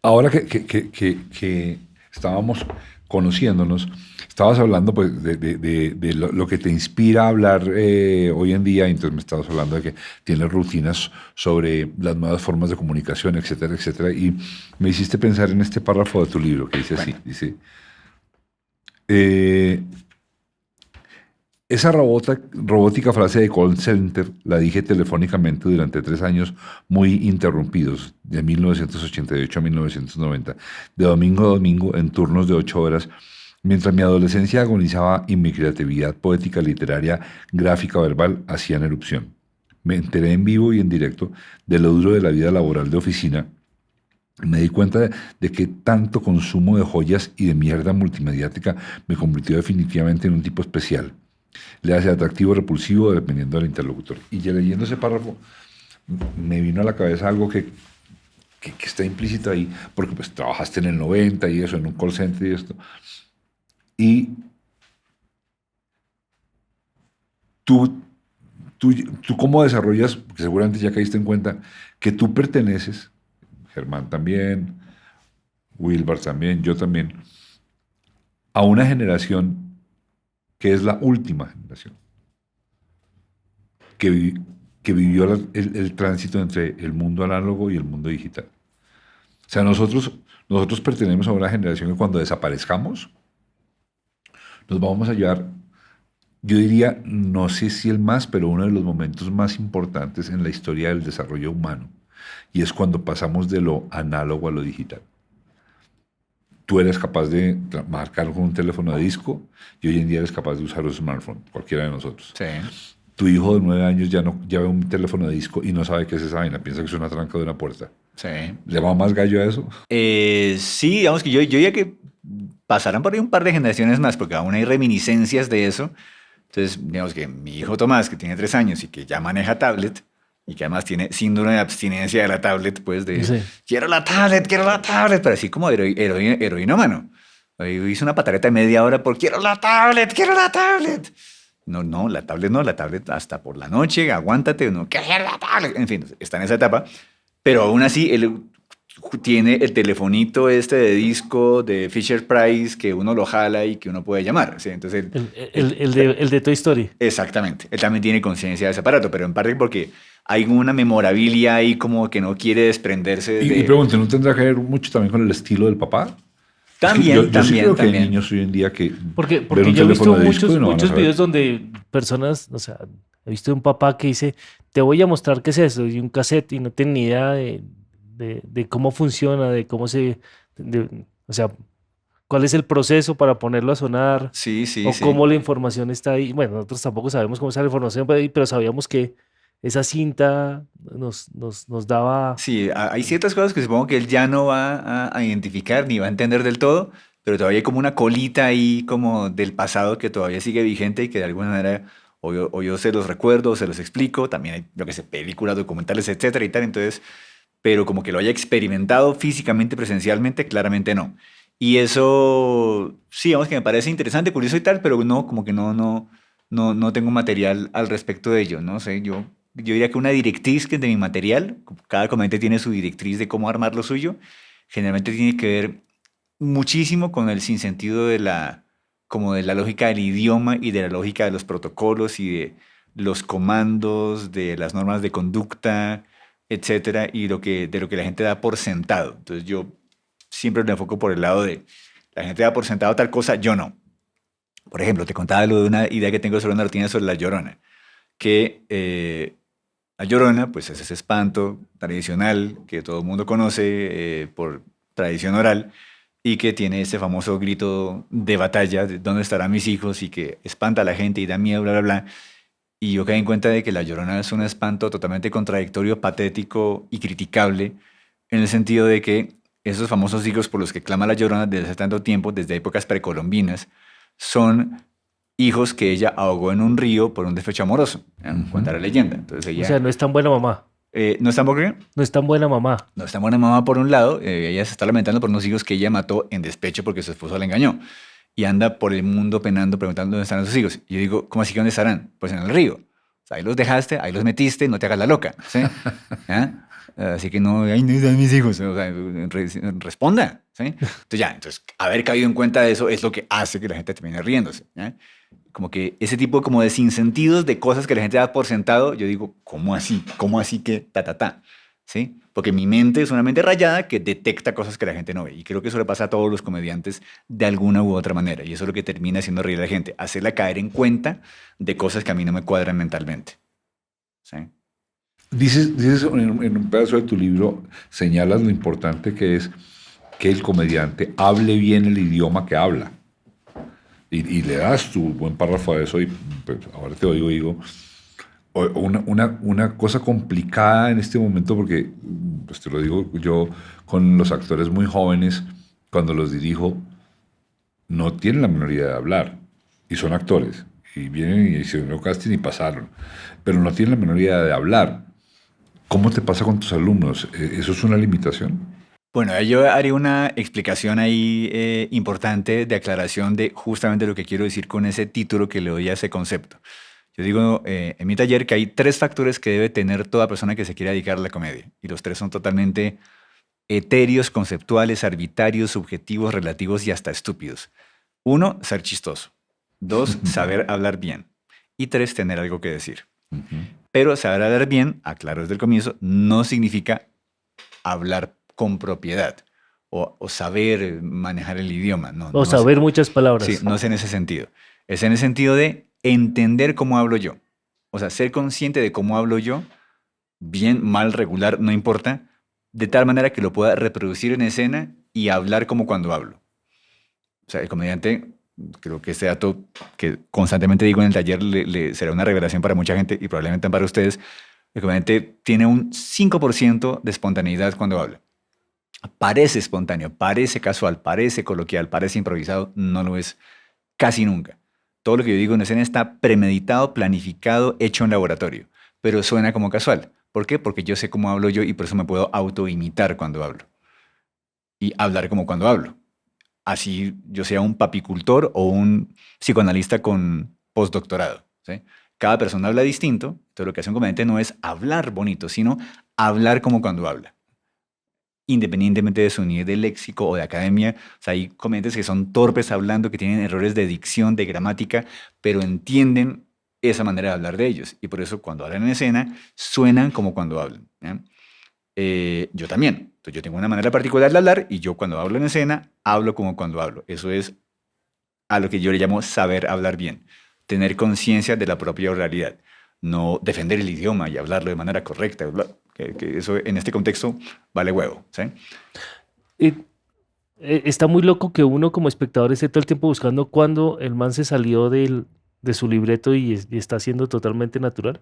Ahora que estábamos conociéndonos, estabas hablando pues, de lo que te inspira a hablar hoy en día, entonces me estabas hablando de que tienes rutinas sobre las nuevas formas de comunicación, etcétera, etcétera, y me hiciste pensar en este párrafo de tu libro que dice así, Bueno, dice, eh, esa robótica frase de call center la dije telefónicamente durante 3 años muy interrumpidos, de 1988 a 1990, de domingo a domingo en turnos de 8 horas, mientras mi adolescencia agonizaba y mi creatividad poética, literaria, gráfica, verbal hacían erupción. Me enteré en vivo y en directo de lo duro de la vida laboral de oficina. Me di cuenta de que tanto consumo de joyas y de mierda multimediática me convirtió definitivamente en un tipo especial. Le hace atractivo o repulsivo dependiendo del interlocutor. Y ya leyendo ese párrafo, me vino a la cabeza algo que está implícito ahí, porque pues trabajaste en el 90 y eso, en un call center y esto. Y tú, tú cómo desarrollas, porque seguramente ya caíste en cuenta, que tú perteneces, Germán también, Wilbar también, yo también, a una generación que es la última generación, que, que vivió el tránsito entre el mundo análogo y el mundo digital. O sea, nosotros pertenecemos a una generación que cuando desaparezcamos, nos vamos a llevar, yo diría, no sé si el más, pero uno de los momentos más importantes en la historia del desarrollo humano. Y es cuando pasamos de lo análogo a lo digital. Tú eres capaz de marcar con un teléfono de disco y hoy en día eres capaz de usar un smartphone, cualquiera de nosotros. sí, Tu hijo de 9 años ya no ya ve un teléfono de disco y no sabe qué es esa vaina, piensa que es una tranca de una puerta. sí. ¿Le va más gallo a eso? Sí, digamos que yo ya que pasarán por ahí un par de generaciones más, porque aún hay reminiscencias de eso. Entonces, digamos que mi hijo Tomás, que tiene 3 años y que ya maneja tablet, y que además tiene síndrome de abstinencia de la tablet, pues de Sí. quiero la tablet, pero así como heroinómano. Hoy hice una patareta de media hora por quiero la tablet, quiero la tablet. No, no, la tablet no, la tablet hasta por la noche, aguántate, no, quiero la tablet. En fin, está en esa etapa. Pero aún así, él tiene el telefonito este de disco de Fisher Price que uno lo jala y que uno puede llamar. ¿Sí? Entonces, El de Toy Story. exactamente, él también tiene conciencia de ese aparato, pero en parte porque hay una memorabilia ahí como que no quiere desprenderse Y de... pregunte, ¿no tendrá que ver mucho también con el estilo del papá? Es que También, yo sí también, creo que hay también. niños hoy en día que ven Porque un yo he visto teléfono de disco y no van a muchos saber. videos donde personas, o sea, he visto un papá que dice, te voy a mostrar qué es eso, y un cassette, y no tiene ni idea de cómo funciona, de cómo o sea, cuál es el proceso para ponerlo a sonar, Sí, sí, o sí. cómo la información está ahí. Bueno, nosotros tampoco sabemos cómo está la información, pero sabíamos que esa cinta nos daba... Sí, hay ciertas cosas que supongo que él ya no va a identificar ni va a entender del todo, pero todavía hay como una colita ahí como del pasado que todavía sigue vigente y que de alguna manera o yo se los recuerdo o se los explico. También hay, yo que sé, películas, documentales, etcétera y tal. Entonces, pero como que lo haya experimentado físicamente, presencialmente, claramente no. Y eso, sí, digamos que me parece interesante, curioso y tal, pero no, como que no tengo material al respecto de ello, no sé, yo diría que una directriz que de mi material, cada comediante tiene su directriz de cómo armar lo suyo, generalmente tiene que ver muchísimo con el sinsentido como de la lógica del idioma y de la lógica de los protocolos y de los comandos, de las normas de conducta, etcétera, y de lo que la gente da por sentado. Entonces yo siempre me enfoco por el lado de la gente da por sentado tal cosa, yo no. Por ejemplo, te contaba lo de una idea que tengo sobre una rutina sobre la Llorona, que la Llorona, pues es ese espanto tradicional que todo el mundo conoce por tradición oral y que tiene ese famoso grito de batalla de dónde estarán mis hijos y que espanta a la gente y da miedo, bla, bla, bla. Y yo caí en cuenta de que la Llorona es un espanto totalmente contradictorio, patético y criticable en el sentido de que esos famosos hijos por los que clama la Llorona desde hace tanto tiempo, desde épocas precolombinas, son hijos que ella ahogó en un río por un despecho amoroso, Ujú. cuenta la leyenda. Entonces O sea, ella no es tan buena mamá, no está muy bien, no es tan buena mamá. no está buena mamá por un lado, ella se está lamentando por unos hijos que ella mató en despecho porque su esposo la engañó. Y anda por el mundo penando, preguntando dónde están sus hijos. Y yo digo, ¿cómo así que dónde estarán? Pues en el río. O sea, ahí los dejaste, ahí los metiste, no te hagas la loca. ¿Sí? ¿Ah? Así que no, ay, no son mis hijos. O sea, responda. ¿Sí? Entonces, haber caído en cuenta de eso es lo que hace que la gente termine riéndose. ¿Ya? Como que ese tipo como de sinsentidos de cosas que la gente da por sentado, yo digo, ¿cómo así? ¿Cómo así que ta? ¿Sí? Porque mi mente es una mente rayada que detecta cosas que la gente no ve. Y creo que eso le pasa a todos los comediantes de alguna u otra manera. Y eso es lo que termina haciendo reír a la gente. Hacerla caer en cuenta de cosas que a mí no me cuadran mentalmente. ¿Sí? Dices en un pedazo de tu libro, señalas lo importante que es que el comediante hable bien el idioma que habla. Y le das tu buen párrafo a eso y pues, ahora te oigo, digo, una cosa complicada en este momento porque, pues te lo digo yo, con los actores muy jóvenes, cuando los dirijo, no tienen la menor idea de hablar y son actores y vienen y hicieron un casting y pasaron, pero no tienen la menor idea de hablar. ¿Cómo te pasa con tus alumnos? ¿Eso es una limitación? Bueno, yo haré una explicación ahí importante de aclaración de justamente lo que quiero decir con ese título que le doy a ese concepto. Yo digo en mi taller que hay 3 factores que debe tener toda persona que se quiera dedicar a la comedia. Y los 3 son totalmente etéreos, conceptuales, arbitrarios, subjetivos, relativos y hasta estúpidos. 1, ser chistoso. 2, saber hablar bien. Y 3, tener algo que decir. Pero saber hablar bien, aclaro desde el comienzo, no significa hablar con propiedad o saber manejar el idioma. No, O no, saber muchas sí, palabras. no es en ese sentido. Es en el sentido de entender cómo hablo yo. O sea, ser consciente de cómo hablo yo, bien, mal, regular, no importa, de tal manera que lo pueda reproducir en escena y hablar como cuando hablo. O sea, el comediante, creo que este dato que constantemente digo en el taller le será una revelación para mucha gente y probablemente para ustedes. El comediante tiene un 5% de espontaneidad cuando habla. Parece espontáneo, parece casual, parece coloquial, parece improvisado, no lo es casi nunca. Todo lo que yo digo en escena está premeditado, planificado, hecho en laboratorio, pero suena como casual. ¿Por qué? Porque yo sé cómo hablo yo y por eso me puedo autoimitar cuando hablo y hablar como cuando hablo. Así yo sea un papicultor o un psicoanalista con postdoctorado. ¿Sí? Cada persona habla distinto, entonces lo que hace un comediante no es hablar bonito, sino hablar como cuando habla. Independientemente de su nivel de léxico o de academia, o sea, hay comediantes que son torpes hablando, que tienen errores de dicción, de gramática, pero entienden esa manera de hablar de ellos. Y por eso cuando hablan en escena, suenan como cuando hablan. ¿Ya? Yo también. Entonces, yo tengo una manera particular de hablar y yo cuando hablo en escena, hablo como cuando hablo. Eso es a lo que yo le llamo saber hablar bien. Tener conciencia de la propia oralidad. No defender el idioma y hablarlo de manera correcta. Que eso en este contexto vale huevo. ¿Sí? Y, está muy loco que uno como espectador esté todo el tiempo buscando cuándo el man se salió de su libreto y está siendo totalmente natural.